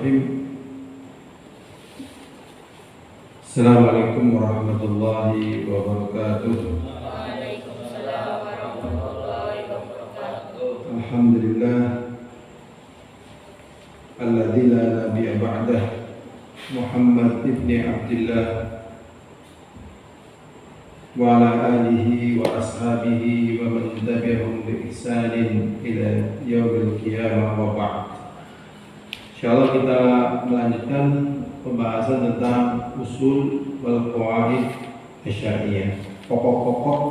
Bismillahirrahmanirrahim. Assalamualaikum warahmatullahi wabarakatuh. Waalaikumsalam warahmatullahi wabarakatuh. Alhamdulillah alladzi la nabiyya ba'dah, Muhammad ibni Abdillah wa ala alihi wa ashabihi wa man tabi'ahum bi ihsanin ila yaumil qiyamah wa ba'd. Insyaallah kita melanjutkan pembahasan tentang usul wal qawaid syariah, pokok-pokok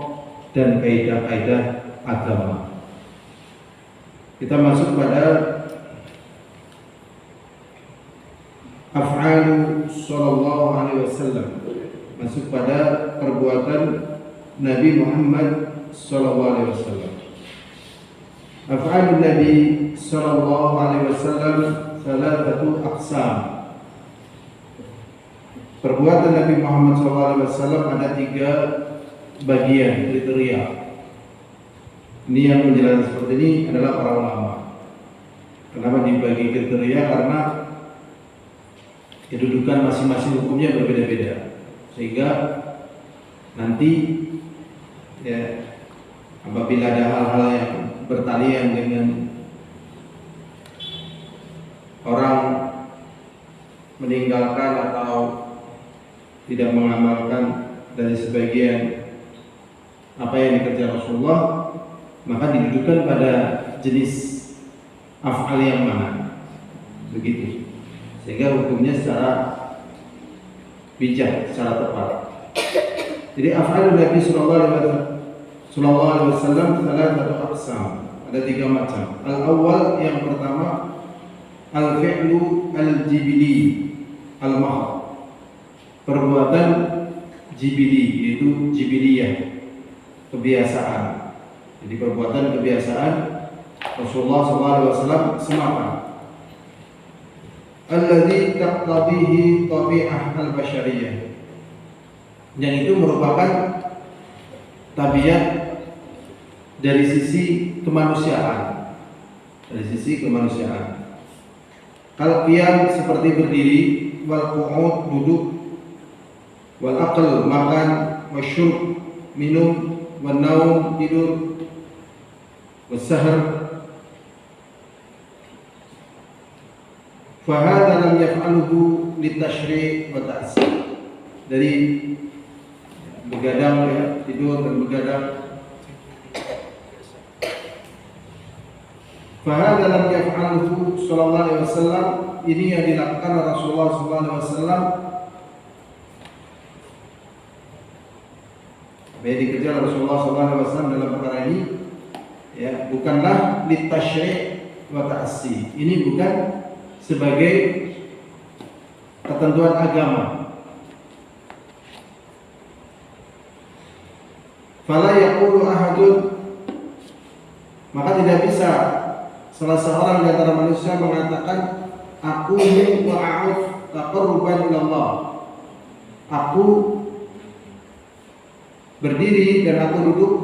dan kaidah-kaidah agama. Kita masuk pada af'alu sallallahu alaihi wasallam, masuk pada perbuatan Nabi Muhammad sallallahu alaihi wasallam. Af'alun Nabi sallallahu alaihi wasallam salatatu aqsam. Perbuatan Nabi Muhammad SAW ada 3 bagian kriteria. Ini yang menjelaskan seperti ini adalah para ulama. Kenapa dibagi kriteria? Karena kedudukan masing-masing hukumnya berbeda-beda, sehingga nanti ya, apabila ada hal-hal yang bertalian dengan orang meninggalkan atau tidak mengamalkan dari sebagian apa yang dikerjakan Rasulullah, maka didudukan pada jenis af'al yang mana, begitu, sehingga hukumnya secara bijak, secara tepat. Jadi af'alun Nabi sallallahu alaihi wasallam salah satu aqsam, ada 3 macam. Al-awwal, yang pertama, al-fi'lu al-jibili al-mahd, perbuatan jibili, yaitu jibiliyah, kebiasaan. Jadi perbuatan kebiasaan Rasulullah SAW semata. Alladzi taqtadihi tabi'ah al-basyariyah, yang itu merupakan tabiat dari sisi kemanusiaan, Kalau qiyam seperti berdiri, wal qu'ud duduk, wal aql makan, wasyurb minum, wan naum tidur, was sahr. Fa hadza lam yaf'aluhu litashri' wa ta'sir. Dari begadang, ya, tidur dan begadang. Fahadha lam yaf'aluhu sallallahu alaihi wasallam, ini yang dilakukan oleh Rasulullah sallallahu alaihi wasallam, yang dikerjakan oleh Rasulullah sallallahu alaihi wasallam dalam perkara ini, ya, bukanlah litashri' wa ta'assi. Ini bukan sebagai ketentuan agama. Fala yaqulu ahadun, maka tidak bisa salah seorang di antara manusia mengatakan aku wa a'ud taqarruban ila Allah. Aku berdiri dan aku duduk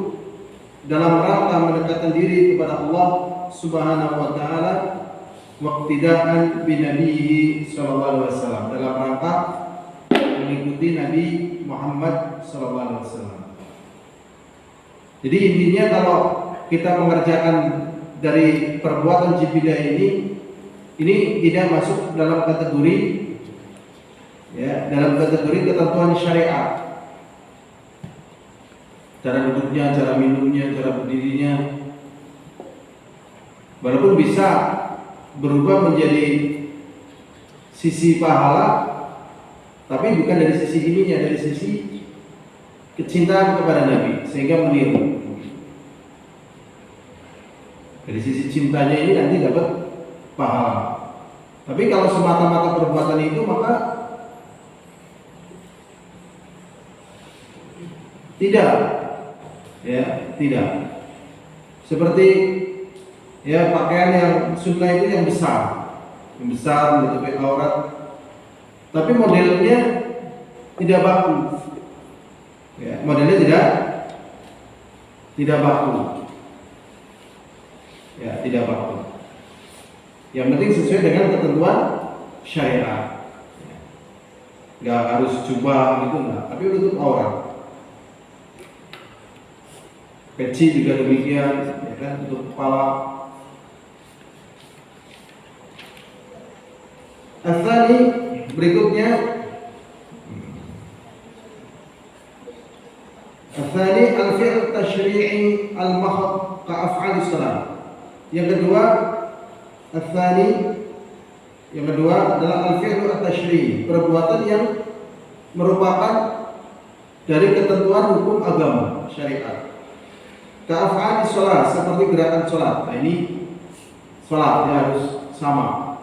dalam rangka mendekatkan diri kepada Allah Subhanahu wa taala, waqtidaan bi nabiyhi sallallahu alaihi wasallam, dalam rangka mengikuti Nabi Muhammad sallallahu alaihi wasallam. Jadi intinya kalau kita mengerjakan dari perbuatan jibilah ini tidak masuk dalam kategori, ya, dalam kategori ketentuan syariat. Cara duduknya, cara minumnya, cara berdirinya, walaupun bisa berubah menjadi sisi pahala, tapi bukan dari sisi ininya, dari sisi kecintaan kepada Nabi, sehingga meniru. Dari sisi cintanya ini nanti dapat pahala. Tapi kalau semata-mata perbuatan itu, maka tidak, ya, tidak. Seperti, ya, pakaian yang sunnah itu yang besar menutupi aurat, tapi modelnya tidak baku, ya, modelnya tidak baku. Ya, tidak baku. Yang penting sesuai dengan ketentuan syariat. Nggak harus jubah gitu enggak, tapi menutup aurat. Peci juga demikian, ya kan, tutup kepala. Asani berikutnya, asani al-fi'l tashri'i al-mahd ka'af'al salat. Yang kedua, asani yang kedua adalah al-fi'l at-tashri'i, perbuatan yang merupakan dari ketentuan hukum agama syariat. Ka'af'al salat, seperti gerakan salat. Nah, ini salat ya harus sama.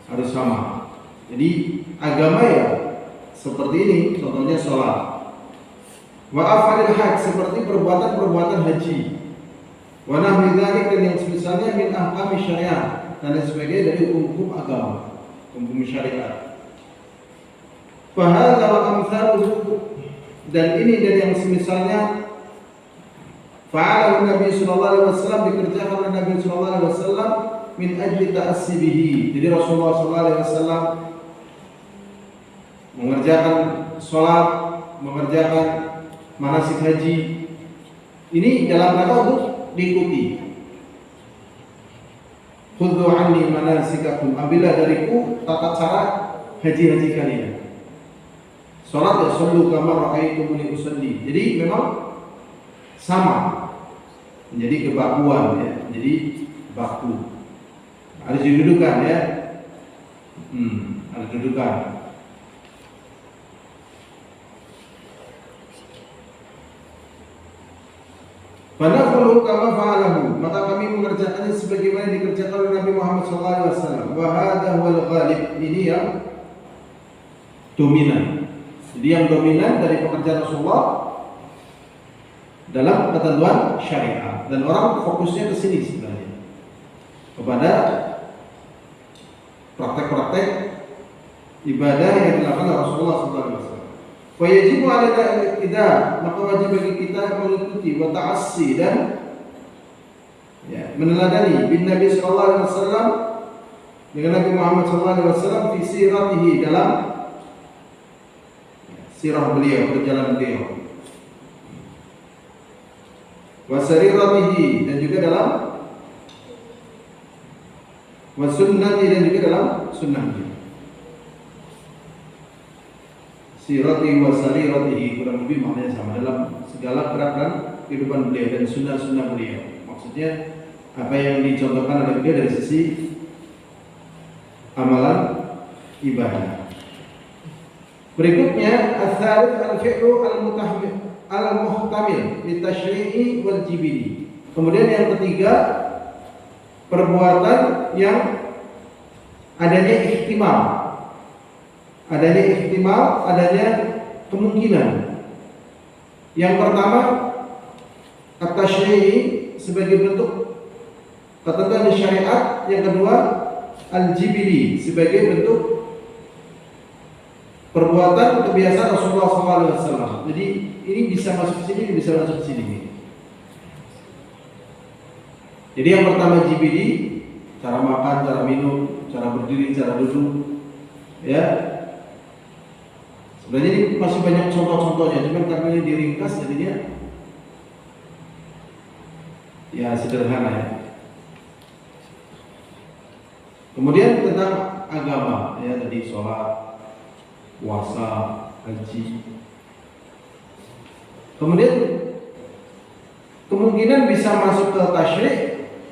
Harus sama. Jadi agama ya seperti ini, contohnya salat. Wa af'alil hajj, seperti perbuatan-perbuatan haji. Wa nahwi dzalik, dan yang semisalnya min ahkam syariat, dan sebagainya dari hukum agama, hukum syariat. Fa hadza wa amsaluhu, dan ini dari yang semisalnya fa'ala Nabi sallallahu alaihi wasallam, dikerjakan oleh Nabi sallallahu alaihi wasallam min ajli ta'assi bihi. Jadi Rasulullah sallallahu alaihi wasallam mengerjakan salat, mengerjakan manasik haji ini dalam rangka untuk diikuti. Khudhu anni manasikakum, ambillah dariku tata cara haji-haji kalian. Salat ya sallu kama ra'aitumuni usalli. Jadi memang sama, menjadi kebakuan ya, jadi baku. Harus didudukan ya, harus didudukan. Fanaqulu kama fa'alahu, maka kami mengerjakannya sebagaimana dikerjakan oleh Nabi Muhammad SAW. Wa hadha huwal ghalib, ini yang dominan. Jadi yang dominan dari pekerjaan Rasulullah dalam ketentuan syariat, dan orang fokusnya ke sini sebenarnya, kepada praktek-praktek ibadah yang dilakukan oleh Rasulullah SAW. Wa yajibu 'alaina al-iqtida, maka wajib bagi kita mengikuti wa ta'assi dan ya, meneladani bin Nabi sallallahu alaihi wasallam, dengan Nabi Muhammad sallallahu alaihi wasallam fi siratihi, dalam sirah beliau, perjalanan beliau. Wa sariratihi, dan juga dalam wa sunnati, dan juga dalam sunnahnya. Sirati wa sariratihi kurang lebih maknanya sama, dalam segala gerak dan kehidupan beliau dan sunnah-sunnah beliau. Maksudnya apa yang dicontohkan oleh beliau dari sisi amalan ibadah. Berikutnya ats-tsalits al-fi'lu al-muhtamil litashri'i wal jibili. Kemudian yang ketiga, perbuatan yang adanya ihtimal, adanya kemungkinan. Yang pertama, at-tashri'i sebagai bentuk ketentuan syariat. Yang kedua, al-jibili sebagai bentuk perbuatan kebiasaan Rasulullah SAW. Jadi ini bisa masuk ke sini, bisa masuk ke sini. Jadi yang pertama jibili, cara makan, cara minum, cara berdiri, cara duduk, ya. Sebenarnya ini masih banyak contoh-contohnya, cuma karena ini diringkas jadinya ya sederhana ya. Kemudian tentang agama, ya tadi sholat, puasa, haji. Kemudian kemungkinan bisa masuk ke tasyri'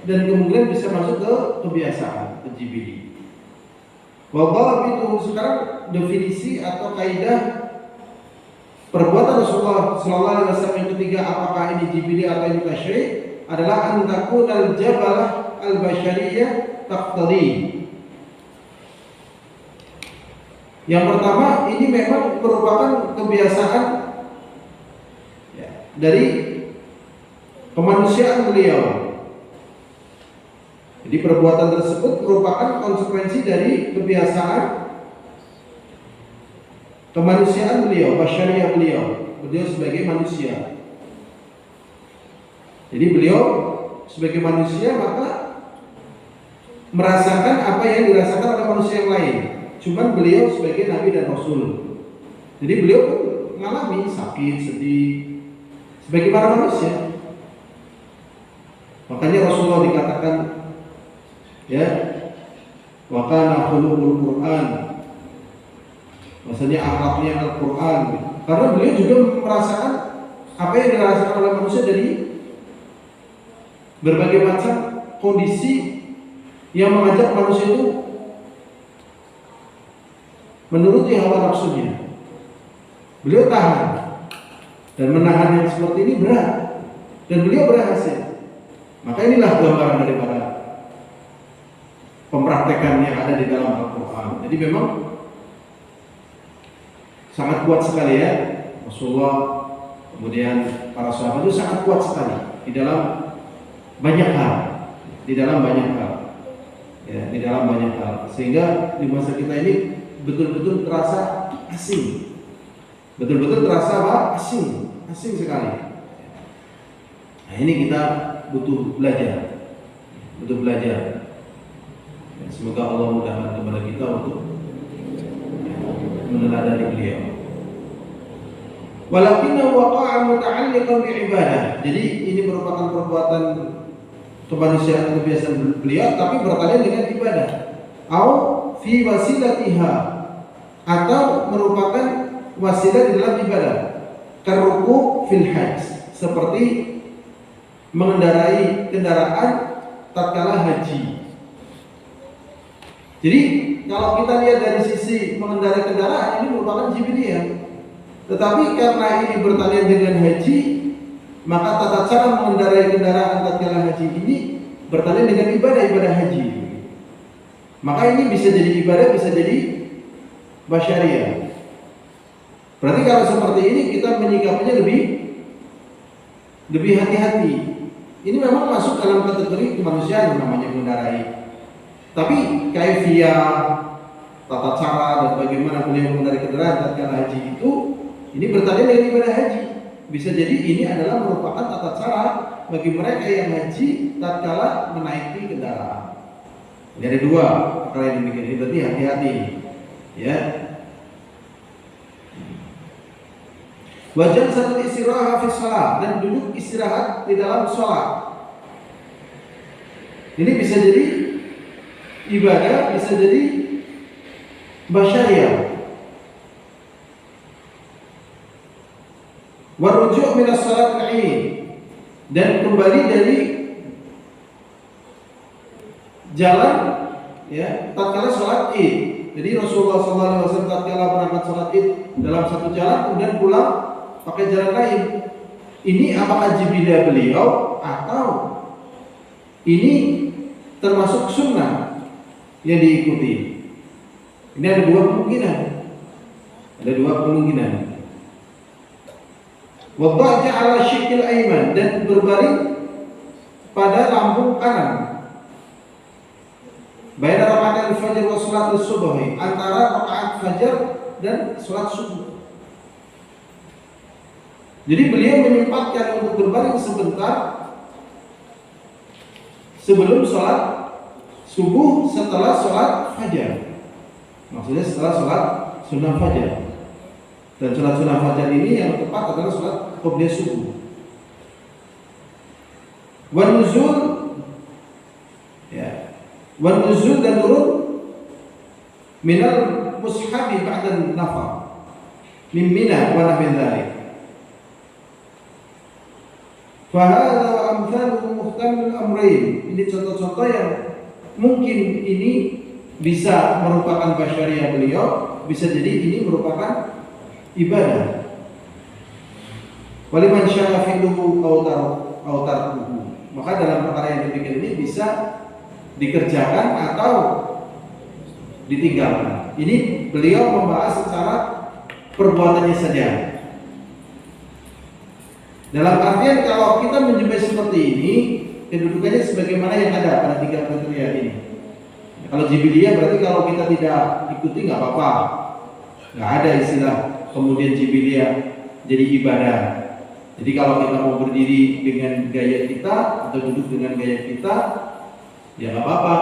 dan kemungkinan bisa masuk ke kebiasaan, ke jibili. Wabah itu sekarang definisi atau kaidah perbuatan Rasulullah SAW yang ketiga, apakah ini jibili atau ini tasyri', adalah antakun al-jabalah al-bashariyah taqtadi. Yang pertama, ini memang merupakan kebiasaan ya, dari kemanusiaan beliau. Jadi perbuatan tersebut merupakan konsekuensi dari kebiasaan kemanusiaan beliau, basyariah beliau sebagai manusia. Jadi beliau sebagai manusia maka merasakan apa yang dirasakan oleh manusia yang lain. Cuman beliau sebagai Nabi dan Rasul. Jadi beliau pun mengalami sakit, sedih sebagai para manusia. Makanya Rasulullah dikatakan ya, wa kana khuluqul Quran. Maksudnya akhlaknya Al-Quran. Karena beliau juga merasakan apa yang dirasakan oleh manusia dari berbagai macam kondisi yang mengajak manusia itu menuruti hawa nafsunya. Beliau tahan, dan menahan yang seperti ini berat, dan beliau berhasil. Maka inilah gambaran daripada pempraktekan yang ada di dalam Al-Quran. Jadi memang sangat kuat sekali ya, Rasulullah, kemudian para sahabat itu sangat kuat sekali di dalam banyak hal, ya, di dalam banyak hal, sehingga di masa kita ini betul-betul terasa asing, betul-betul terasa apa? Asing sekali. Nah, ini kita butuh belajar. Ya, semoga Allah mudahkan kepada kita untuk meneladani beliau. Walakinna waqa'a muta'alliqan bi'ibadah. Jadi ini merupakan perbuatan kemanusiaan kebiasaan beliau, tapi berkaitan dengan ibadah. Au fi wasilatiha, atau merupakan wasilah di dalam ibadah. Karuku fil hajj, seperti mengendarai kendaraan tatkala haji. Jadi kalau kita lihat dari sisi mengendarai kendaraan, ini merupakan jibiliyah. Tetapi karena ini bertalian dengan haji, maka tata cara mengendarai kendaraan tatkala haji ini bertalian dengan ibadah haji. Maka ini bisa jadi ibadah, bisa jadi basyariah. Berarti kalau seperti ini kita menyikapinya lebih hati-hati. Ini memang masuk dalam kategori kemanusiaan yang namanya mengendarai. Tapi kaifiyah, tata cara dan bagaimana beliau mengendarai kendaraan tatkala haji itu, ini bertalian dengan ibadah haji. Bisa jadi ini adalah merupakan tata cara bagi mereka yang haji tatkala menaiki kendaraan. Ini ada dua perkara yang demikian. Ini berarti hati-hati, ya. Wajib satu istirahat fi shalah, dan duduk istirahat di dalam sholat. Ini bisa jadi ibadah, bisa jadi basyariah. Warujuk minas salat al-'id, dan kembali dari jalan ya tatkala sholat Id. Jadi Rasulullah SAW tatkala berangkat sholat Id dalam satu jalan, kemudian pulang pakai jalan lain. Ini apakah jibilah beliau atau ini termasuk sunnah yang diikuti? Ini ada dua kemungkinan. Wada'ja ala syikil aiman, dan berbaring pada lambung kanan. Baina rakaat al-fajr wa salat subuh, antara rakaat fajar dan salat subuh. Jadi beliau menyempatkan untuk berbaring sebentar sebelum salat subuh, setelah salat fajar. Maksudnya setelah salat sunnah fajar. Dan salat sunnah fajar ini yang tepat adalah salat qobliyah subuh. Wan nuzul, ya, wan nuzul dan turun minal mushabi ba'da nafar min Mina wa nahwi dzalik. Fa hadza wa amthaluhu muhtamil amrayn. Ini contoh-contoh yang mungkin ini bisa merupakan basyariah beliau, bisa jadi ini merupakan ibadah. Waliman syaa'a fi'luhu aw tarkuhu. Maka dalam perkara yang demikian ini bisa dikerjakan atau ditinggalkan. Ini beliau membahas secara perbuatannya saja. Dalam artian kalau kita menjumpai seperti ini, kedudukannya sebagaimana yang ada pada tiga kriteria ini. Kalau jibiliyah berarti kalau kita tidak ikuti nggak apa-apa, nggak ada istilah kemudian jibiliyah jadi ibadah. Jadi kalau kita mau berdiri dengan gaya kita atau duduk dengan gaya kita, ya nggak apa-apa.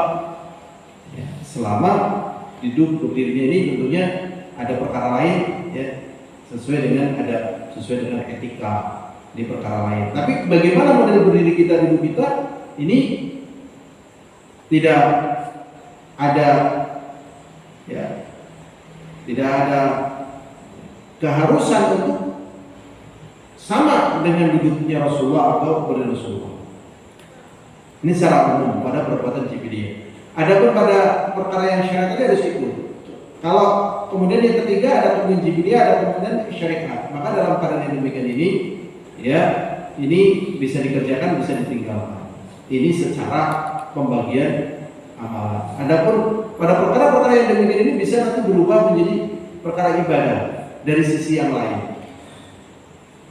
selama duduk berdirinya ini tentunya ada perkara lain ya, sesuai dengan etika di perkara lain. Tapi bagaimana model berdiri kita, duduk kita ini tidak ada ya, tidak ada keharusan untuk sama dengan duduknya Rasulullah atau berdiri Rasulullah. Ini secara umum pada perbuatan jibidiyah. Adapun pada perkara yang syariat tadi harus ikut. Kalau kemudian yang ketiga ada kemudian jibidiyah, ada kemudian syariat. Maka dalam keadaan yang demikian ini, ya ini bisa dikerjakan, bisa ditinggalkan. Ini secara pembagian amalan. Adapun pada perkara-perkara yang demikian ini bisa nanti berubah menjadi perkara ibadah dari sisi yang lain.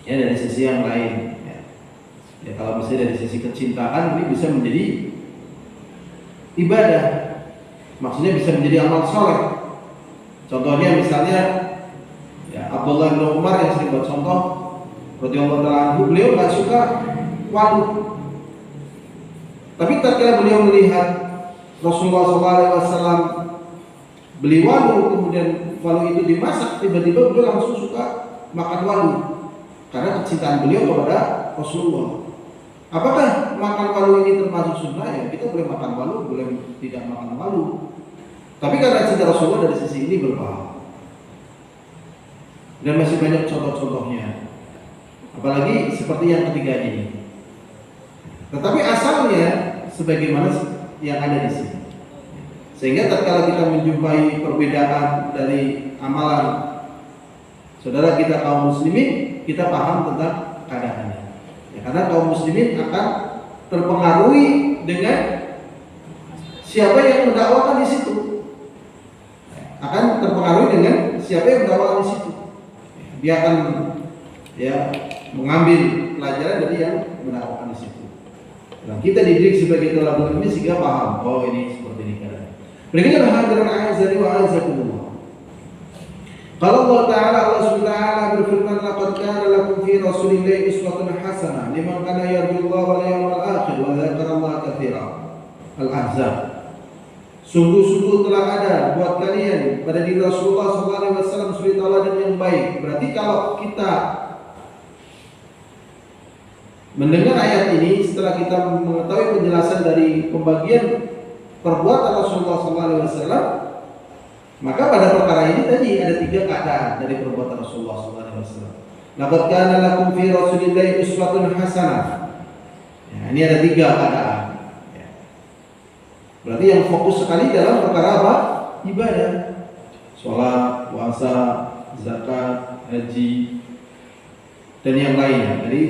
Ya, dari sisi yang lain. Ya, kalau misalnya dari sisi kecintaan ini bisa menjadi ibadah. Maksudnya bisa menjadi amal soleh. Contohnya misalnya ya, Abdullah bin Umar yang sering buat contoh, radhiyallahu ta'ala anhu, beliau nggak suka walu. Tapi tatkala beliau melihat Rasulullah SAW beli walu, kemudian walu itu dimasak, tiba-tiba beliau langsung suka makan walu karena kecintaan beliau kepada Rasulullah. Apakah makan walu ini termasuk sunnah? Ya, kita boleh makan walu, boleh tidak makan walu. Tapi karena cinta Rasulullah dari sisi ini berpahala. Dan masih banyak contoh-contohnya. Apalagi seperti yang ketiga ini. Tetapi asalnya sebagaimana yang ada di sini. Sehingga tatkala kita menjumpai perbedaan dari amalan saudara kita kaum muslimin, kita paham tentang keadaannya. Ya, karena kaum muslimin akan terpengaruhi dengan siapa yang mendakwakan di situ. Akan terpengaruhi dengan siapa yang mendakwakan di situ. Dia akan ya mengambil pelajaran dari yang mendakwakan di situ. Nah, kita dididik sebagai teladan ini sehingga paham, oh ini seperti ini kan. Berikutnya hadirin a'azzani wa a'azzakumullah. Kalau Allah Ta'ala, Allah Subhanahu wa ta'ala berfirman, laqad kana lakum fi Rasulillahi uswatun hasanah liman kana yarjullaha wal yawmal akhir wa dzakarallaha katsiran. Al-Ahzab. Sungguh-sungguh telah ada buat kalian pada diri Rasulullah SAW suri tauladan yang baik. Berarti kalau kita mendengar ayat ini, setelah kita mengetahui penjelasan dari pembagian perbuatan Rasulullah SAW, maka pada perkara ini tadi ada tiga keadaan dari perbuatan Rasulullah SAW. Laqad kana lakum fi Rasulillahi uswatun hasanah. Ya, ini ada tiga keadaan. Ya. Berarti yang fokus sekali dalam perkara apa? Ibadah, sholat, puasa, zakat, haji, dan yang lainnya. Jadi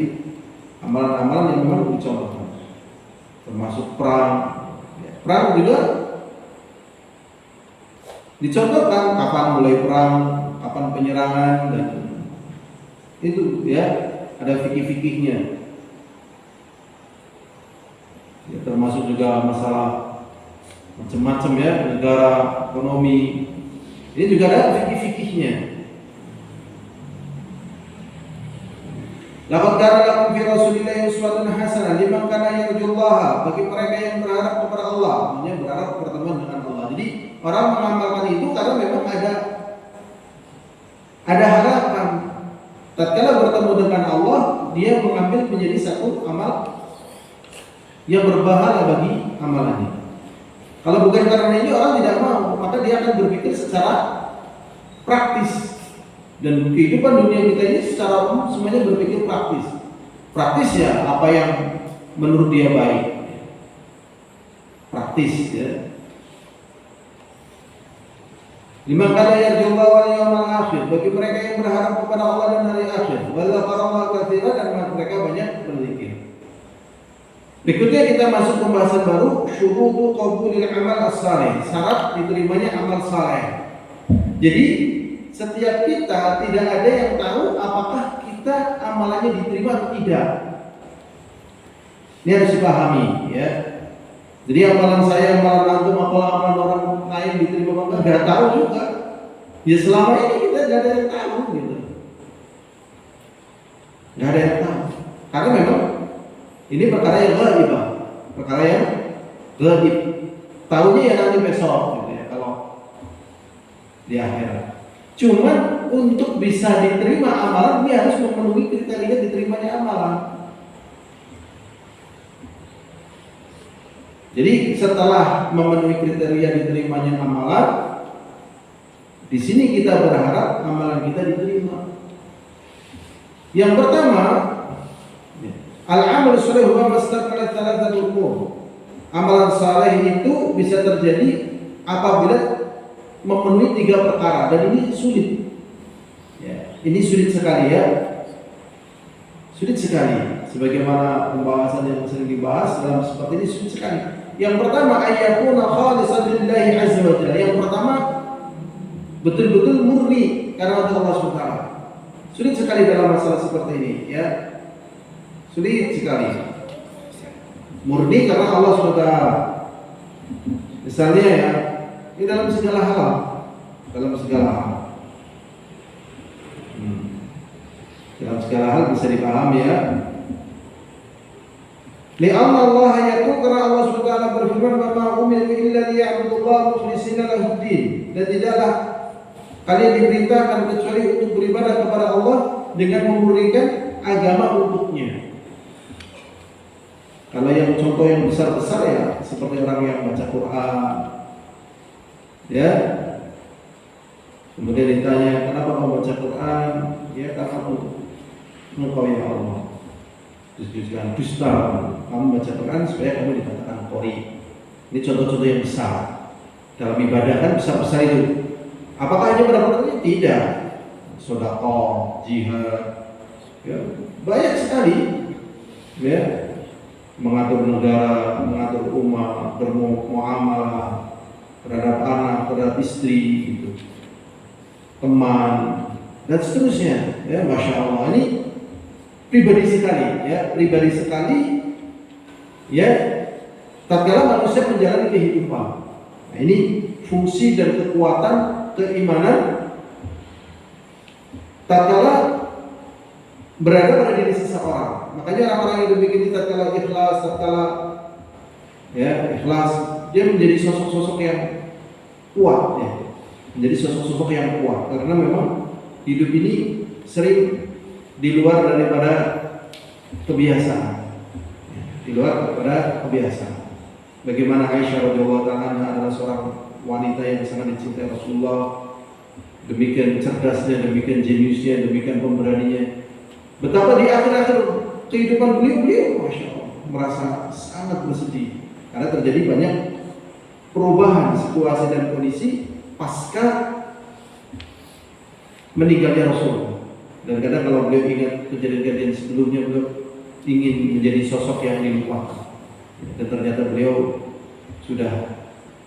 amalan-amalan yang memang dicontohkan, termasuk perang. Ya, perang juga dicontohkan kapan mulai perang, kapan penyerangan, dan itu ya ada fikih-fikihnya. Ya, termasuk juga masalah macam-macam ya, negara, ekonomi. Ini juga ada fikih-fikihnya. Laqad kana lakum fi Rasulillahi uswatun hasanah liman kana yarjullaha, bagi mereka yang berharap kepada Allah, maksudnya berharap pertemuan dengan Allah. Jadi orang mengamalkan itu karena memang ada harapan. Tatkala bertemu dengan Allah, dia mengambil menjadi satu amal yang berpahala bagi amalannya. Kalau bukan karena ini orang tidak mau, maka dia akan berpikir secara praktis. Dan kehidupan dunia kita ini secara umum semuanya berpikir praktis. Praktis ya apa yang menurut dia baik. Praktis ya. Liman kana yarjullaha wal yawmal akhir, bagi mereka yang berharap kepada Allah dan hari akhir. Wa dzakarallaha katsiran, dan mereka banyak berzikir. Berikutnya kita masuk pembahasan baru, syurutu qabulil amal as-salih, syarat diterimanya amal saleh. Jadi setiap kita tidak ada yang tahu apakah kita amalannya diterima atau tidak. Ini harus dipahami ya. Jadi amalan saya, amalan antum, amalan orang lain diterima atau enggak, nggak tahu juga. Ya selama ini kita nggak ada yang tahu gitu. Nggak ada yang tahu. Karena memang ini perkara yang ghaib, perkara yang ghaib. Tahunya ya nanti besok gitu ya. di akhirat. Cuma untuk bisa diterima amalan dia harus memenuhi kriteria diterimanya amalan. Jadi setelah memenuhi kriteria diterimanya amalan, di sini kita berharap amalan kita diterima. Yang pertama, al-amal saleh huwa mastaqbalat thalathatul umur. Amalan saleh itu bisa terjadi apabila memenuhi 3 perkara, dan ini sulit. Ya, ini sulit sekali ya. Sulit sekali. Sebagaimana pembahasan yang sering dibahas dalam seperti ini sulit sekali. Yang pertama, ayyakuna khalisan lillahi azza wa jalla. Yang pertama, betul-betul murni karena Allah Subhanahu wa taala. Sulit sekali dalam masalah seperti ini ya. Sulit sekali. Murni karena Allah Subhanahu wa taala. Misalnya ya, ini dalam segala hal, dalam segala hal, dalam segala hal bisa dipahami ya. Li'anna Allah yaqul, karena Allah Subhanahu wa taala berfirman, "Wa ma umiru illa liya'budullaha mukhlishina lahu-d-din." Dan tidaklah kalian diperintahkan kecuali untuk beribadah kepada Allah dengan memurnikan agama untuknya. Kalau yang contoh yang besar-besar ya, seperti orang yang baca Quran, ya, kemudian ditanya, kenapa kamu baca Quran? Ya, karena engkau ya Allah. Terus dusta, kamu baca Quran supaya kamu dikatakan qori. Ini contoh-contoh yang besar. Dalam ibadah kan besar-besar itu. Apakah hanya pada tidak? Sedekah, jihad, ya, banyak sekali. Ya, mengatur negara, mengatur umat, bermuamalah terhadap anak, terhadap istri, gitu, teman, dan seterusnya. Ya, masya Allah, ini pribadi sekali, ya, pribadi sekali, ya. Tatkala manusia menjalani kehidupan, nah ini fungsi dan kekuatan keimanan. Tatkala berada pada diri seseorang, makanya orang-orang yang demikian ini tatkala ikhlas, tatkala ya ikhlas, dia menjadi sosok-sosok yang kuat, ya, menjadi sosok-sosok yang kuat, karena memang hidup ini sering di luar daripada kebiasaan, ya, di luar daripada kebiasaan. Bagaimana Aisyah radhiyallahu taala adalah seorang wanita yang sangat dicintai Rasulullah, demikian cerdasnya, demikian jeniusnya, demikian pemberaninya. Betapa di akhir-akhir kehidupan beliau, masya Allah, merasa sangat bersedih karena terjadi banyak perubahan situasi dan kondisi pasca meninggalnya Rasul. Dan kadang kalau beliau ingat kejadian-kejadian sebelumnya, beliau ingin menjadi sosok yang dilupakan. Dan ternyata beliau sudah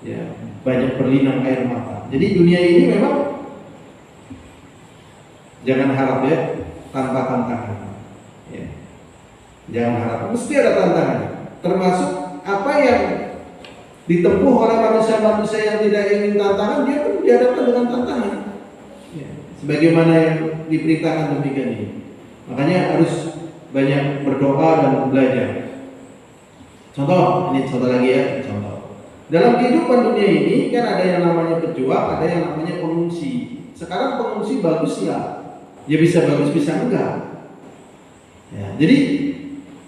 ya banyak berlinang air mata. Jadi dunia ini memang jangan harap ya tanpa tantangan. Ya. Jangan harap, mesti ada tantangan. Termasuk apa yang ditempuh oleh manusia-manusia yang tidak ingin tantangan, dia pun dihadapkan dengan tantangan. Ya. Sebagaimana yang diperintahkan demikian ini. Makanya harus banyak berdoa dan belajar. Contoh, ini contoh lagi ya, contoh. Dalam kehidupan dunia ini kan ada yang namanya pejuang, ada yang namanya pengungsi. Sekarang pengungsi bagus ya, dia bisa bagus bisa enggak. Ya, jadi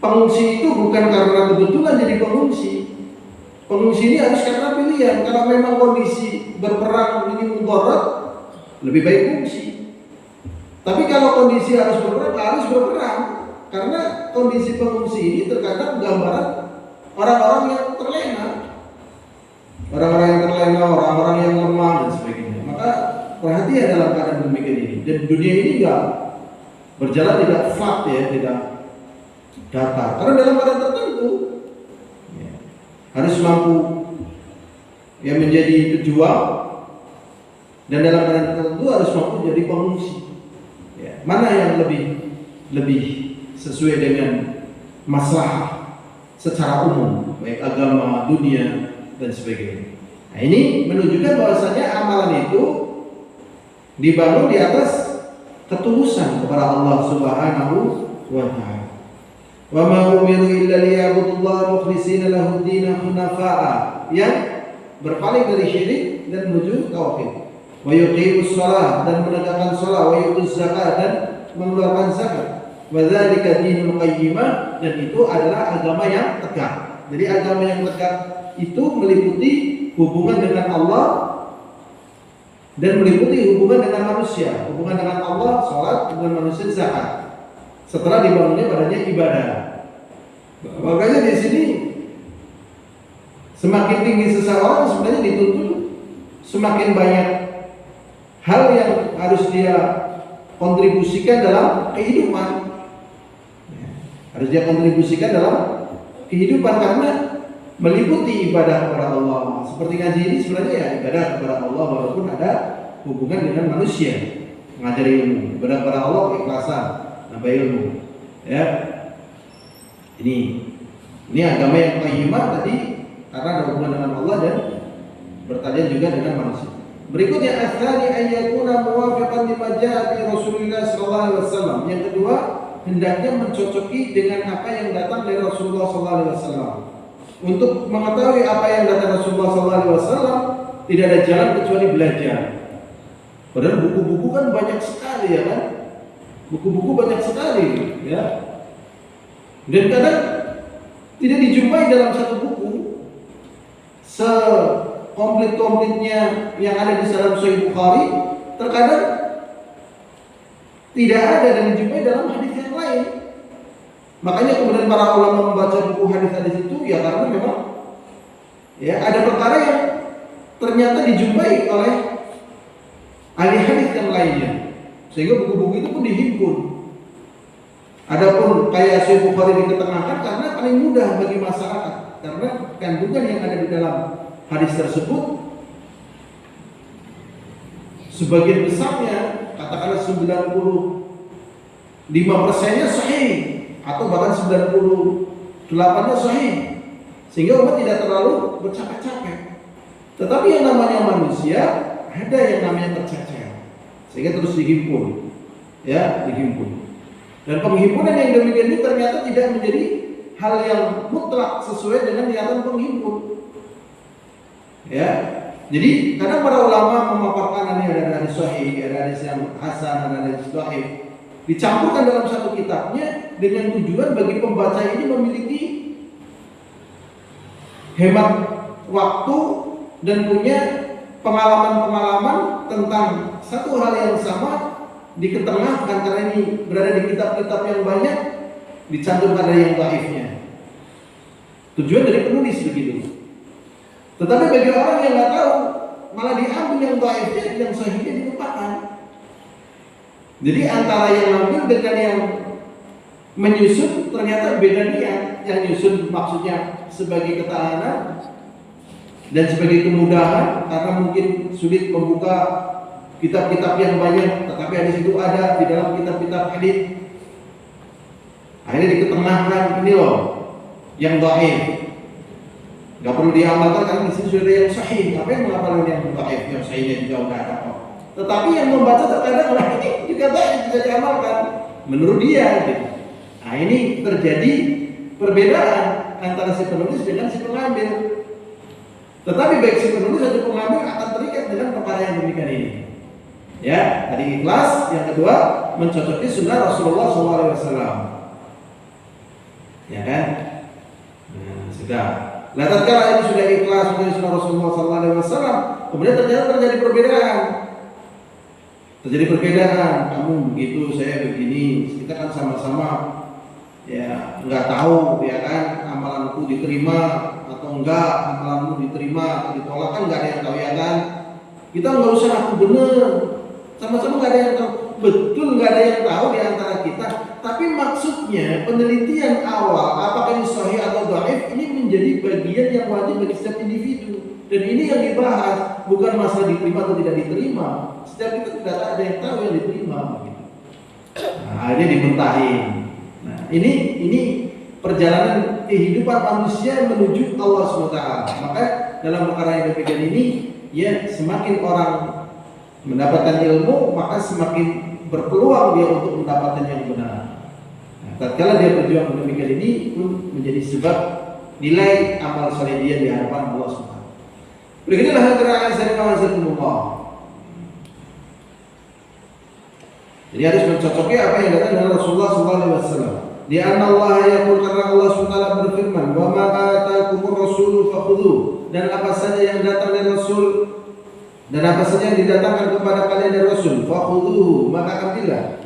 pengungsi itu bukan karena kebetulan jadi pengungsi. Pengungsi ini harus karena pilihan. Kalau memang kondisi berperang ini mudarat, lebih baik pengungsi. Tapi kalau kondisi harus berperang, karena kondisi pengungsi ini terkadang gambaran orang-orang yang terlena, orang-orang yang lemah dan sebagainya. Maka perhatian dalam keadaan demikian ini. Dan dunia ini enggak berjalan tidak flat ya, tidak datar. Karena dalam keadaan tertentu ya, harus mampu ya menjadi pejuang, dan dalam keadaan tertentu harus mampu jadi pengungsi. Ya, mana yang lebih sesuai dengan masalah secara umum, baik agama, dunia dan sebagainya. Nah, ini menunjukkan bahwasanya amalan itu dibangun di atas ketulusan kepada Allah Subhanahu wa taala. Wa ma umiru illa liya'budullaha mukhlishina lahu-d-din hunafa'a, yang berpaling dari syirik dan menuju tauhid. wa yuqimus shalah dan menegakkan shalah, wa yutuz zakat dan mengeluarkan zakat. Wa dzalika dinul qayyimah, dan itu adalah agama yang tegak. Jadi agama yang tegak itu meliputi hubungan dengan Allah dan meliputi hubungan dengan manusia. Hubungan dengan Allah, salat, dengan manusia, zakat. Setelah dibangunnya padanya ibadah. Makanya di sini semakin tinggi seseorang sebenarnya dituntut semakin banyak hal yang harus dia kontribusikan dalam kehidupan. Harus dia kontribusikan dalam kehidupan karena meliputi ibadah kepada Allah. Seperti ngaji ini sebenarnya ya ibadah kepada Allah walaupun ada hubungan dengan manusia. Mengajari ilmu, ibadah kepada Allah keikhlasan, nambah ilmu. Ya. Ini agama yang qayyimah tadi karena ada hubungan dengan Allah dan bertalian juga dengan manusia. Berikutnya asani ayyakuna muwafiqan lima jaa bi Rasulillah sallallahu alaihi wasallam. Yang kedua, hendaknya mencocoki dengan apa yang datang dari Rasulullah sallallahu alaihi wasallam. Untuk mengetahui apa yang datang Rasulullah sallallahu alaihi wasallam, tidak ada jalan kecuali belajar. Padahal buku-buku kan banyak sekali ya kan? Buku-buku banyak sekali ya. Dan kadang tidak dijumpai dalam satu buku sekomplit-komplitnya yang ada di dalam Sahih Bukhari, terkadang tidak ada dan dijumpai dalam hadis yang lain. Makanya kemudian para ulama membaca buku hadis-hadis itu ya karena memang ya ada perkara yang ternyata dijumpai oleh ahli hadis yang lainnya, sehingga buku-buku itu pun dihimpun. Adapun kayak Sahih Bukhari diketengahkan karena paling mudah bagi masyarakat, karena kandungan yang ada di dalam hadis tersebut sebagian besarnya katakanlah 95%-nya sahih atau bahkan 98%-nya sahih, sehingga umat tidak terlalu bercapek-capek. Tetapi yang namanya manusia ada yang namanya tercecer, sehingga terus dihimpun, ya dihimpun. Dan penghimpunan yang demikian ini ternyata tidak menjadi hal yang mutlak sesuai dengan niatan penghimpun. Ya, jadi kadang para ulama memaparkan ini ada hadis sahih, ada hadis yang hasan, ada hadis dhaif, dicampurkan dalam satu kitabnya dengan tujuan bagi pembaca ini memiliki hemat waktu dan punya pengalaman-pengalaman tentang satu hal yang sama diketengahkan, karena ini berada di kitab-kitab yang banyak, dicantumkan dari yang dhaifnya. Tujuan dari penulis begitu. Tetapi bagi orang yang nggak tahu, malah diambil yang dhaifnya, yang sahihnya dilupakan. Jadi antara yang ambil dengan yang menyusun ternyata beda niat. Yang nyusun maksudnya sebagai ketahanan dan sebagai kemudahan karena mungkin sulit membuka kitab-kitab yang banyak, tetapi hadis itu ada di dalam kitab-kitab hadis. Akhirnya diketengahkan ini loh yang dhaif. Gak perlu diamalkan karena di sini sudah ada yang sahih. Apa yang mengamalkan yang dhaif? Yang sahihnya juga udah ada kok. Tetapi yang membaca terkadang lah ini juga dhaif, bisa diamalkan menurut dia gitu. Nah ini terjadi perbedaan antara si penulis dengan si pengambil. Tetapi baik si penulis atau pengambil akan terikat dengan perkara yang demikian ini. Ya, tadi ikhlas. Yang kedua, mencocoki sunnah Rasulullah SAW. Ya kan? Nah, sudah. Nah, tatkala ini sudah ikhlas menjadi sunnah Rasulullah SAW, kemudian ternyata terjadi perbedaan. Terjadi perbedaan. Kamu begitu, saya begini. Kita kan sama-sama ya nggak tahu ya kan amalanku diterima atau enggak, amalanmu diterima atau ditolak kan nggak ada yang tahu ya kan. Kita nggak usah aku bener. Sama-sama nggak ada yang tahu, betul nggak ada yang tahu di antara kita. Tapi maksudnya penelitian awal apakah ini sahih atau dhaif ini menjadi bagian yang wajib bagi setiap individu. Dan ini yang dibahas bukan masalah diterima atau tidak diterima. Setiap kita tidak ada yang tahu yang diterima. Nah, ini dimentahin. Nah, ini perjalanan kehidupan manusia menuju Allah SWT. Maka dalam perkara yang demikian ini, ya semakin orang mendapatkan ilmu, maka semakin berpeluang dia untuk mendapatkan yang benar. Nah, tatkala dia berjuang demikian ini pun menjadi sebab nilai amal saleh dia di hadapan Allah SWT. Beginilah gerakan saya Allah. Jadi harus mencocoki apa yang datang dari Rasulullah SAW. Di anna Allah yaqul, karena Allah SWT berfirman, wa ma ataakumur rasulu fakhudhu, dan apa saja yang datang dari Rasul, dan apa saja yang didatangkan kepada kalian dari Rasul, fakhudhuhu, maka ambillah.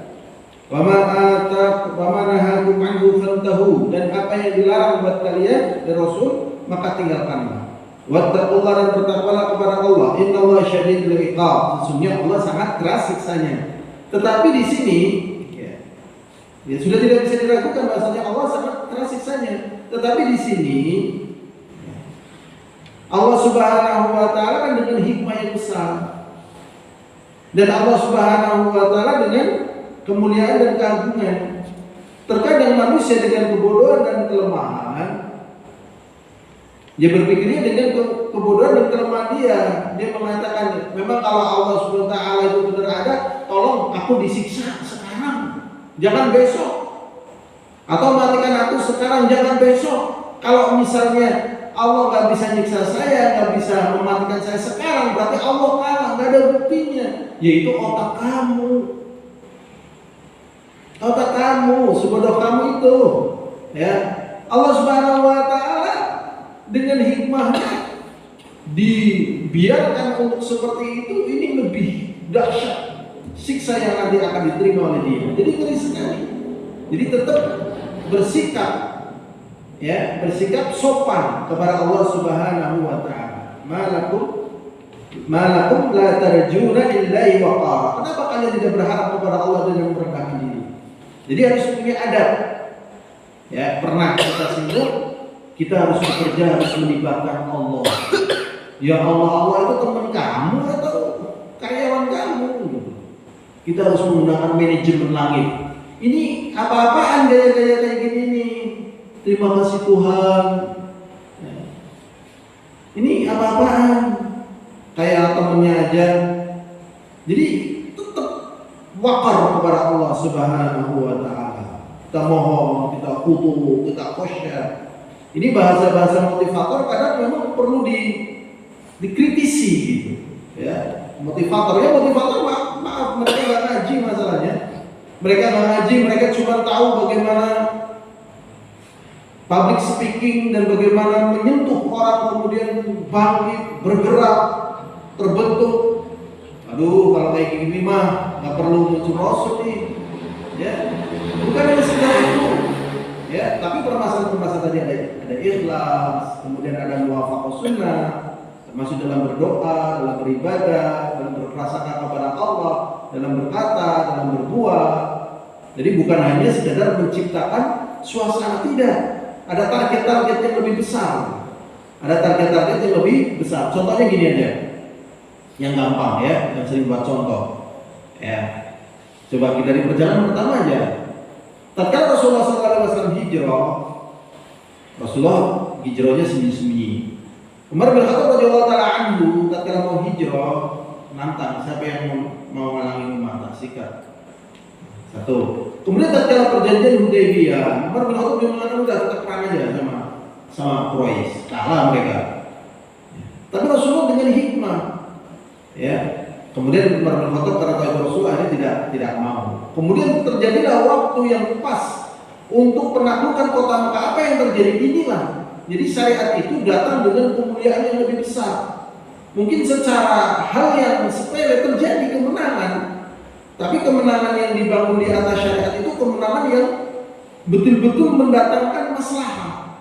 Wa ma nahakum anhu fantahu, dan apa yang dilarang buat kalian dari Rasul, maka tinggalkanlah. Wattaqullah, dan bertakwalah kepada Allah. Innallaha syadidul iqab, sesungguhnya Allah sangat keras siksanya. Tetapi di sini ya sudah tidak bisa diragukan bahasanya Allah sangat keras siksanya. Tetapi di sini Allah Subhanahu wa taala kan dengan hikmah yang besar. Dan Allah Subhanahu wa taala dengan kemuliaan dan keagungan. Terkadang manusia dengan kebodohan dan kelemahan, dia berpikirnya dengan kebodohan dan kelemahan dia mengatakan, memang kalau Allah Subhanahu wa taala itu benar ada, tolong aku disiksa sekarang, jangan besok. Atau matikan aku sekarang, jangan besok. Kalau misalnya Allah nggak bisa nyiksa saya, nggak bisa mematikan saya sekarang, berarti Allah kalah, nggak ada buktinya. Yaitu otak kamu, sebodoh kamu itu. Ya, Allah Subhanahu wa taala dengan hikmahnya dibiarkan untuk seperti itu. Ini lebih dahsyat siksa yang nanti akan diterima oleh dia. Jadi ngeri sekali. Jadi tetap bersikap, ya, bersikap sopan kepada Allah Subhanahu wa taala. Malakum la tarjuna illahi waqara. Kenapa kalian tidak berharap kepada Allah dengan merendahkan diri? Jadi harus punya adab. Ya, pernah kita singgung, kita harus bekerja, harus melibatkan Allah. Ya Allah itu teman kamu atau karyawan kamu? Kita harus menggunakan manajemen langit. Ini apa-apaan gaya-gaya kayak gini nih? Terima kasih Tuhan. Ini apa-apaan? Kayak temennya aja. Jadi tetap wakar kepada Allah Subhanahu wa taala. Kita mohon, kita khudu, kita khosyah. Ini bahasa-bahasa motivator kadang memang perlu dikritisi gitu. Ya, motivator maaf mereka nggak ngaji masalahnya. Mereka nggak ngaji, mereka cuma tahu bagaimana public speaking dan bagaimana menyentuh orang kemudian bangkit, bergerak, terbentuk. Aduh, kalau kayak gini mah nggak perlu muncul rasul nih. Ya, bukan hanya sekedar itu. Ya, tapi permasalahan tadi ada ikhlas, kemudian ada muwafaqah sunnah, termasuk dalam berdoa, dalam beribadah, dalam berprasangka kepada Allah, dalam berkata, dalam berbuat. Jadi bukan hanya sekedar menciptakan suasana, tidak. Ada target-target yang lebih besar. Ada target-target yang lebih besar. Contohnya gini aja, yang gampang ya, yang sering buat contoh. Ya, coba kita di perjalanan pertama aja. Tatkala Rasulullah SAW hijrah, Rasulullah hijrahnya sembunyi-sembunyi. Umar bin Khattab radhiyallahu taala anhu tatkala mau hijrah, nantang siapa yang mau ngalangi Umar, tak sikat. Satu. Kemudian tatkala perjanjian Hudaybiyah, Umar bin Khattab mengatakan udah tetap perang aja sama Quraisy. Kalah mereka. Tapi Rasulullah dengan hikmah, ya. Kemudian Umar bin Khattab karena tahu Rasulullah akhirnya tidak mau. Kemudian terjadilah waktu yang pas untuk penaklukan kota Makkah. Apa yang terjadi? Inilah. Jadi syariat itu datang dengan kemuliaan yang lebih besar. Mungkin secara hal yang sepele terjadi kemenangan, tapi kemenangan yang dibangun di atas syariat itu kemenangan yang betul-betul mendatangkan maslahat.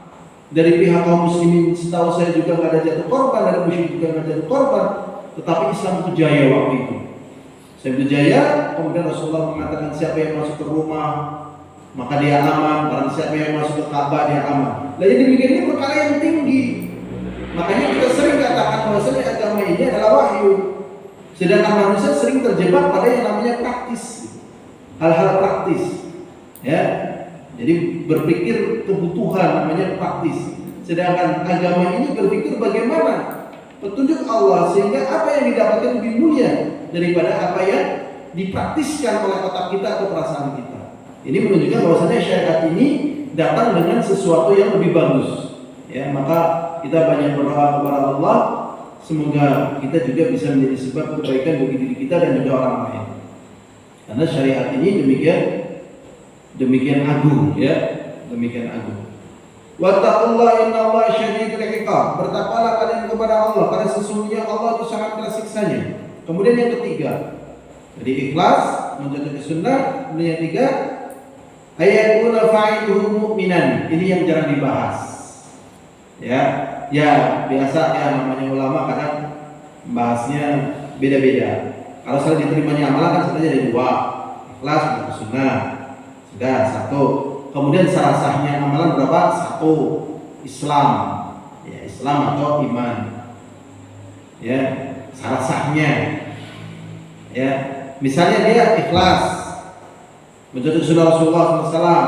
Dari pihak kaum muslimin, setahu saya juga nggak ada jatuh korban, dari musyrik juga nggak jatuh korban, tetapi Islam itu jaya waktu itu. Islam itu jaya. Kemudian Rasulullah mengatakan siapa yang masuk ke rumah maka dia aman, barang siapa yang masuk ke Ka'bah dia aman. Nah, yang demikian ini perkara yang tinggi. Makanya kita sering katakan bahwasanya agama ini adalah wahyu. Sedangkan manusia sering terjebak pada yang namanya praktis, hal-hal praktis. Ya, jadi berpikir kebutuhan namanya praktis. Sedangkan agama ini berpikir bagaimana petunjuk Allah sehingga apa yang didapatkan lebih mulia daripada apa yang dipraktiskan oleh otak kita atau perasaan kita. Ini menunjukkan bahwasanya syariat ini datang dengan sesuatu yang lebih bagus. Ya, maka kita banyak berdoa kepada Allah semoga kita juga bisa menjadi sebab kebaikan bagi diri kita dan juga orang lain. Karena syariat ini demikian agung, ya, demikian agung. Wattaqullaha innallaha syadidul iqab. Bertakwalah kalian kepada Allah karena sesungguhnya Allah itu sangat keras siksanya. Kemudian yang ketiga, jadi ikhlas, menjadi sunnah. Kemudian yang ketiga, ayakuna fa'iluhu mu'minan. Ini yang jarang dibahas. Ya, biasa ya namanya ulama kadang bahasnya beda-beda. Kalau salah diterimanya amalan kan sebenarnya ada dua, ikhlas dan sunnah. Sudah satu. Kemudian salah sahnya amalan berapa? Satu, Islam. Ya, Islam atau iman. Ya, salah sahnya. Ya, misalnya dia ikhlas, menjadi sunnah Rasulullah SAW.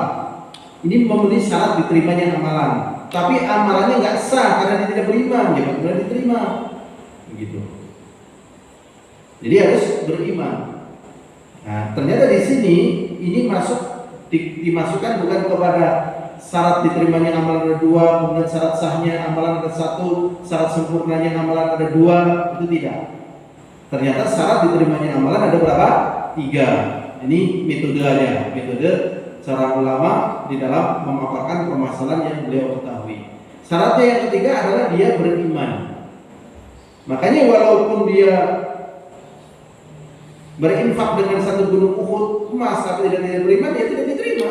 Ini memenuhi syarat diterimanya amalan. Tapi amalannya nggak sah karena dia tidak beriman, dia tidak diterima. Begitu. Jadi harus beriman. Nah, ternyata di sini ini dimasukkan bukan kepada syarat diterimanya amalan ada dua, kemudian syarat sahnya amalan ada satu, syarat sempurnanya amalan ada dua, itu tidak. Ternyata syarat diterimanya amalan ada berapa? 3. Ini metodenya, metode cara ulama di dalam memaparkan permasalahan yang beliau ketahui. Syaratnya yang ketiga adalah dia beriman. Makanya walaupun dia berinfak dengan satu gunung Uhud emas tapi tidak beriman, dia tidak diterima.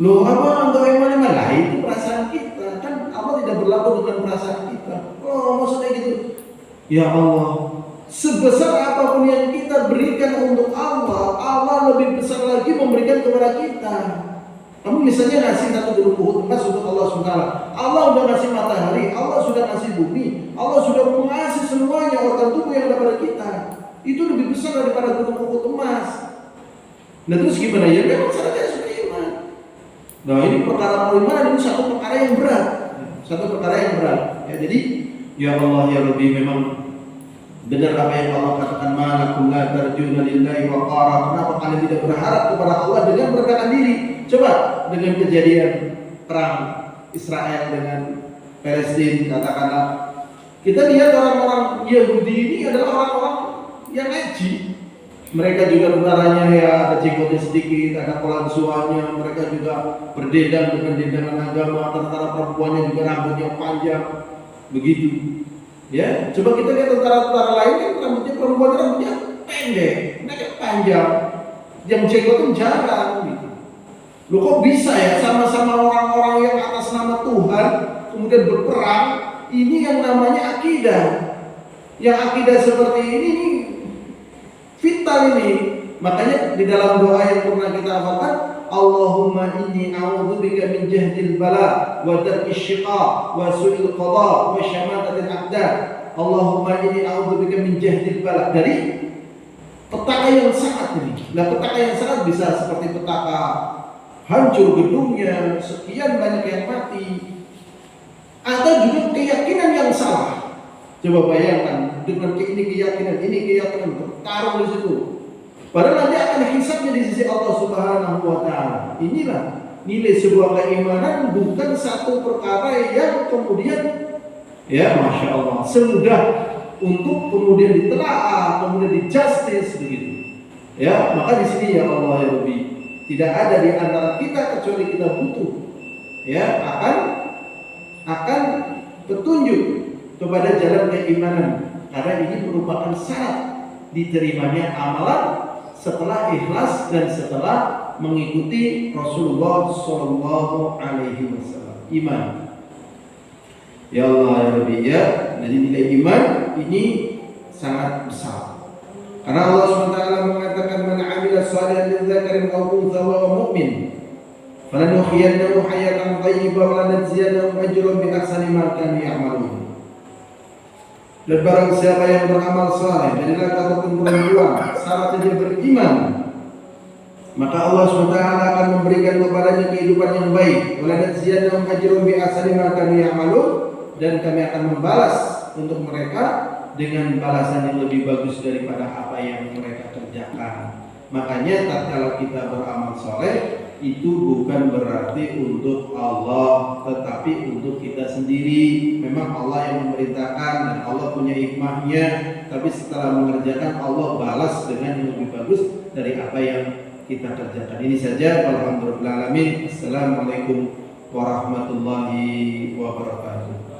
Loh, apa untuk iman lah itu perasaan kita, kan Allah tidak berlaku dengan perasaan kita. Oh, maksudnya gitu. Ya Allah, sebesar apapun yang kita berikan untuk Allah, Allah lebih besar lagi memberikan kepada kita. Kamu misalnya ngasih satu gunung Uhud emas untuk Allah SWT. Allah sudah ngasih matahari, Allah sudah ngasih bumi, Allah sudah mengasih semuanya organ tubuh yang ada pada kita. Itu lebih besar daripada gunung Uhud emas. Nah terus gimana ya? Memang syaratnya harus beriman. Nah ini perkara beriman ini satu perkara yang berat, Ya, jadi ya Allah ya Rabbi, memang benar apa yang Allah katakan, malakum la tarjuna lillahi wa qara. Kenapa kalian tidak berharap kepada Allah dengan merendahkan diri? Coba dengan kejadian perang Israel dengan Palestina, katakanlah kita lihat orang-orang Yahudi ini adalah orang-orang yang ngaji. Mereka juga tentaranya ya ada jenggotnya sedikit, ada kolansuanya. Mereka juga berdendang dengan dendangan agama. Tentara perempuannya juga rambutnya panjang, begitu. Ya, coba kita lihat tentara-tentara lain kan rambutnya pendek, mereka panjang, yang jenggotnya jarang. Gitu. Loh kok bisa ya sama-sama orang-orang yang atas nama Tuhan kemudian berperang? Ini yang namanya akidah. Yang akidah seperti ini vital ini. Makanya di dalam doa yang pernah kita hafalkan, Allahumma inni a'udzubika min jahdil bala wa darkis syiqa wa su'il qada wa syamatatil a'da. Allahumma inni a'udzubika min jahdil bala. Dari petaka yang sangat ini. Nah, petaka yang sangat bisa seperti petaka hancur gedungnya, sekian banyak yang mati. Atau juga keyakinan yang salah. Coba bayangkan dengan ini keyakinan bertarung di situ. Padahal nanti akan hisabnya di sisi Allah Subhanahu wa Ta'ala. Inilah nilai sebuah keimanan, bukan satu perkara yang kemudian ya Masya Allah semudah untuk kemudian ditelaah, kemudian di-justice begitu. Ya, maka di sini ya Allah ya Rabbi, tidak ada di antara kita kecuali kita butuh ya akan petunjuk kepada jalan keimanan, karena ini merupakan syarat diterimanya amalan setelah ikhlas dan setelah mengikuti Rasulullah Shallallahu Alaihi Wasallam. Iman. Ya Allah ya Rabbi ya, jadi nilai iman ini sangat besar. Karena Allah SWT mengatakan, man 'amila shalihan min dzakarin aw untha wa huwa mu'min, falanuhyiyannahu hayatan thayyibah wa lanajziyannahum ajrahum bi ahsani ma kanu ya'malun. Dan barang siapa yang beramal saleh dari laki ataupun perempuan, syaratnya dia beriman, maka Allah SWT akan memberikan kepadanya kehidupan yang baik. Walanajziyannahum ajrahum bi ahsani ma kanu ya'malun, dan kami akan membalas untuk mereka dengan balasan yang lebih bagus daripada apa yang mereka kerjakan. Makanya tatkala kita beramal saleh, itu bukan berarti untuk Allah, tetapi untuk kita sendiri. Memang Allah yang memerintahkan dan Allah punya hikmahnya, tapi setelah mengerjakan Allah balas dengan yang lebih bagus dari apa yang kita kerjakan. Ini saja. Alhamdulillahirabbil alamin. Assalamualaikum warahmatullahi wabarakatuh.